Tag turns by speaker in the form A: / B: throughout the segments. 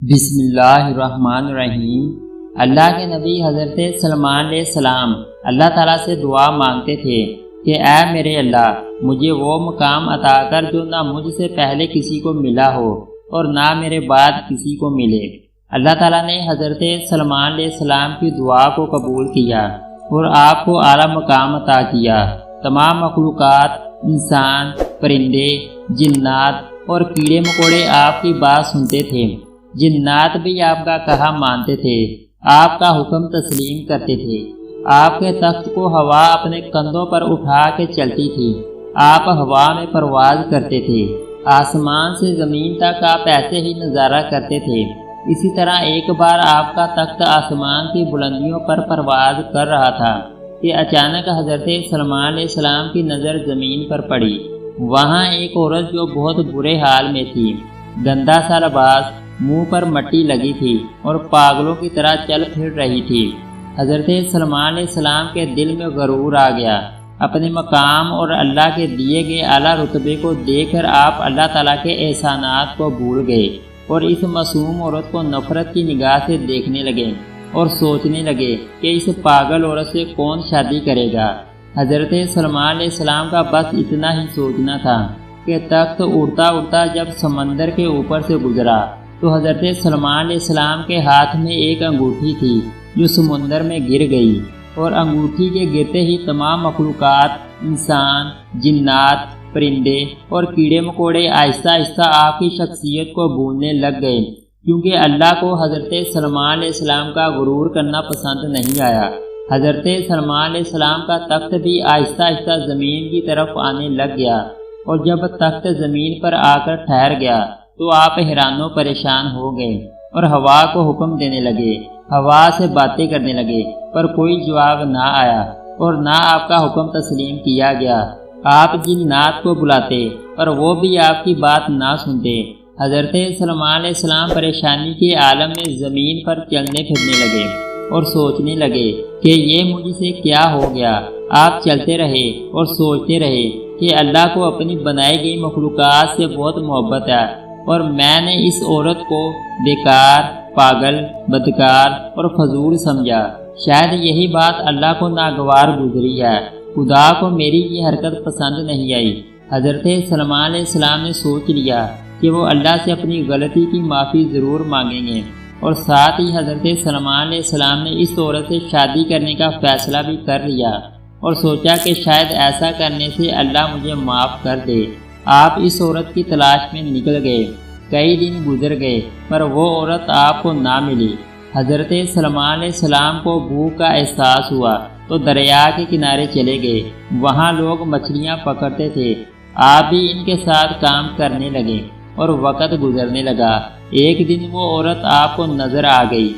A: بسم اللہ الرحمن الرحیم۔ اللہ کے نبی حضرت سلمان علیہ السلام اللہ تعالیٰ سے دعا مانگتے تھے کہ اے میرے اللہ، مجھے وہ مقام عطا کر جو نہ مجھ سے پہلے کسی کو ملا ہو اور نہ میرے بعد کسی کو ملے۔ اللہ تعالیٰ نے حضرت سلمان علیہ السلام کی دعا کو قبول کیا اور آپ کو اعلیٰ مقام عطا کیا۔ تمام مخلوقات، انسان، پرندے، جنات اور کیڑے مکوڑے آپ کی بات سنتے تھے۔ جنات بھی آپ کا کہا مانتے تھے، آپ کا حکم تسلیم کرتے تھے۔ آپ کے تخت کو ہوا اپنے کندھوں پر اٹھا کے چلتی تھی۔ آپ ہوا میں پرواز کرتے تھے۔ آسمان سے زمین تک آپ ایسے ہی نظارہ کرتے تھے۔ اسی طرح ایک بار آپ کا تخت آسمان کی بلندیوں پر پرواز کر رہا تھا کہ اچانک حضرت سلمان علیہ السلام کی نظر زمین پر پڑی۔ وہاں ایک عورت جو بہت برے حال میں تھی، گندا سا لباس، منہ پر مٹی لگی تھی اور پاگلوں کی طرح چل پھر رہی تھی۔ حضرت سلمان علیہ السلام کے دل میں غرور آ گیا۔ اپنے مقام اور اللہ کے دیے گئے اعلیٰ رتبے کو دیکھ کر آپ اللہ تعالیٰ کے احسانات کو بھول گئے اور اس معصوم عورت کو نفرت کی نگاہ سے دیکھنے لگے اور سوچنے لگے کہ اس پاگل عورت سے کون شادی کرے گا۔ حضرت سلمان علیہ السلام کا بس اتنا ہی سوچنا تھا کہ تخت اڑتا اڑتا جب سمندر کے اوپر سے گزرا تو حضرت سلمان علیہ السلام کے ہاتھ میں ایک انگوٹھی تھی جو سمندر میں گر گئی، اور انگوٹھی کے گرتے ہی تمام مخلوقات، انسان، جنات، پرندے اور کیڑے مکوڑے آہستہ آہستہ آپ کی شخصیت کو بھولنے لگ گئے، کیونکہ اللہ کو حضرت سلمان علیہ السلام کا غرور کرنا پسند نہیں آیا۔ حضرت سلمان علیہ السلام کا تخت بھی آہستہ آہستہ زمین کی طرف آنے لگ گیا، اور جب تخت زمین پر آ کر ٹھہر گیا تو آپ حیران و پریشان ہو گئے اور ہوا کو حکم دینے لگے، ہوا سے باتیں کرنے لگے، پر کوئی جواب نہ آیا اور نہ آپ کا حکم تسلیم کیا گیا۔ آپ جنات کو بلاتے پر وہ بھی آپ کی بات نہ سنتے۔ حضرت سلمان علیہ السلام پریشانی کے عالم میں زمین پر چلنے پھرنے لگے اور سوچنے لگے کہ یہ مجھ سے کیا ہو گیا۔ آپ چلتے رہے اور سوچتے رہے کہ اللہ کو اپنی بنائی گئی مخلوقات سے بہت محبت ہے، اور میں نے اس عورت کو بیکار، پاگل، بدکار اور فضول سمجھا۔ شاید یہی بات اللہ کو ناگوار گزری ہے۔ خدا کو میری یہ حرکت پسند نہیں آئی۔ حضرت سلمان علیہ السلام نے سوچ لیا کہ وہ اللہ سے اپنی غلطی کی معافی ضرور مانگیں گے، اور ساتھ ہی حضرت سلمان علیہ السلام نے اس عورت سے شادی کرنے کا فیصلہ بھی کر لیا اور سوچا کہ شاید ایسا کرنے سے اللہ مجھے معاف کر دے۔ آپ اس عورت کی تلاش میں نکل گئے۔ کئی دن گزر گئے پر وہ عورت آپ کو نہ ملی۔ حضرت سلمان علیہ السلام کو بھوک کا احساس ہوا تو دریا کے کنارے چلے گئے۔ وہاں لوگ مچھلیاں پکڑتے تھے۔ آپ بھی ان کے ساتھ کام کرنے لگے اور وقت گزرنے لگا۔ ایک دن وہ عورت آپ کو نظر آ گئی۔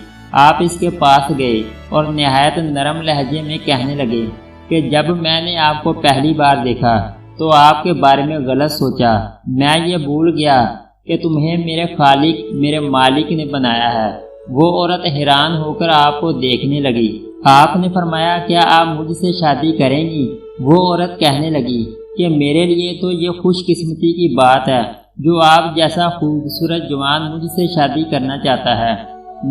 A: آپ اس کے پاس گئے اور نہایت نرم لہجے میں کہنے لگے کہ جب میں نے آپ کو پہلی بار دیکھا تو آپ کے بارے میں غلط سوچا۔ میں یہ بھول گیا کہ تمہیں میرے خالق، میرے مالک نے بنایا ہے۔ وہ عورت حیران ہو کر آپ کو دیکھنے لگی۔ آپ نے فرمایا کیا آپ مجھ سے شادی کریں گی؟ وہ عورت کہنے لگی کہ میرے لیے تو یہ خوش قسمتی کی بات ہے جو آپ جیسا خوبصورت جوان مجھ سے شادی کرنا چاہتا ہے،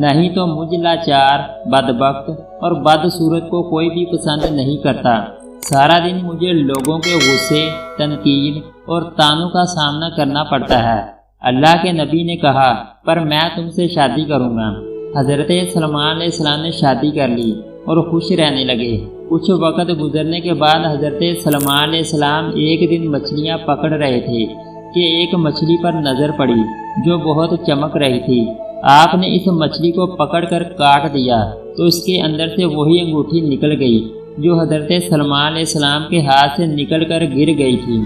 A: نہیں تو مجھ لاچار، بدبخت اور بدصورت کو کوئی بھی پسند نہیں کرتا۔ سارا دن مجھے لوگوں کے غصے، تنقید اور طعنوں کا سامنا کرنا پڑتا ہے۔ اللہ کے نبی نے کہا پر میں تم سے شادی کروں گا۔ حضرت سلمان علیہ السلام نے شادی کر لی اور خوش رہنے لگے۔ کچھ وقت گزرنے کے بعد حضرت سلمان علیہ السلام ایک دن مچھلیاں پکڑ رہے تھے کہ ایک مچھلی پر نظر پڑی جو بہت چمک رہی تھی۔ آپ نے اس مچھلی کو پکڑ کر کاٹ دیا تو اس کے اندر سے وہی انگوٹھی نکل گئی جو حضرت سلمان علیہ السلام کے ہاتھ سے نکل کر گر گئی تھی۔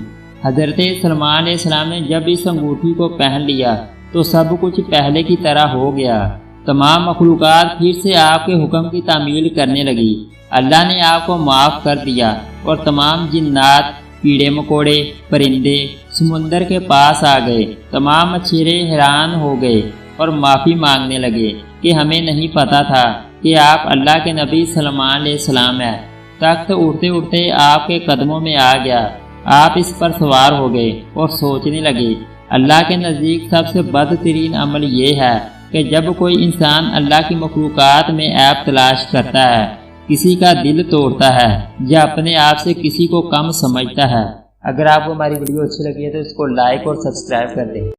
A: حضرت سلمان علیہ السلام نے جب اس انگوٹھی کو پہن لیا تو سب کچھ پہلے کی طرح ہو گیا۔ تمام مخلوقات پھر سے آپ کے حکم کی تعمیل کرنے لگی۔ اللہ نے آپ کو معاف کر دیا اور تمام جنات، کیڑے مکوڑے، پرندے سمندر کے پاس آ گئے۔ تمام مچھیرے حیران ہو گئے اور معافی مانگنے لگے کہ ہمیں نہیں پتا تھا کہ آپ اللہ کے نبی سلمان علیہ السلام ہیں۔ تخت اڑتے اڑتے آپ کے قدموں میں آ گیا۔ آپ اس پر سوار ہو گئے اور سوچنے لگے اللہ کے نزدیک سب سے بدترین عمل یہ ہے کہ جب کوئی انسان اللہ کی مخلوقات میں عیب تلاش کرتا ہے، کسی کا دل توڑتا ہے یا اپنے آپ سے کسی کو کم سمجھتا ہے۔ اگر آپ کو ہماری ویڈیو اچھی لگی ہے تو اس کو لائک اور سبسکرائب کر دیں۔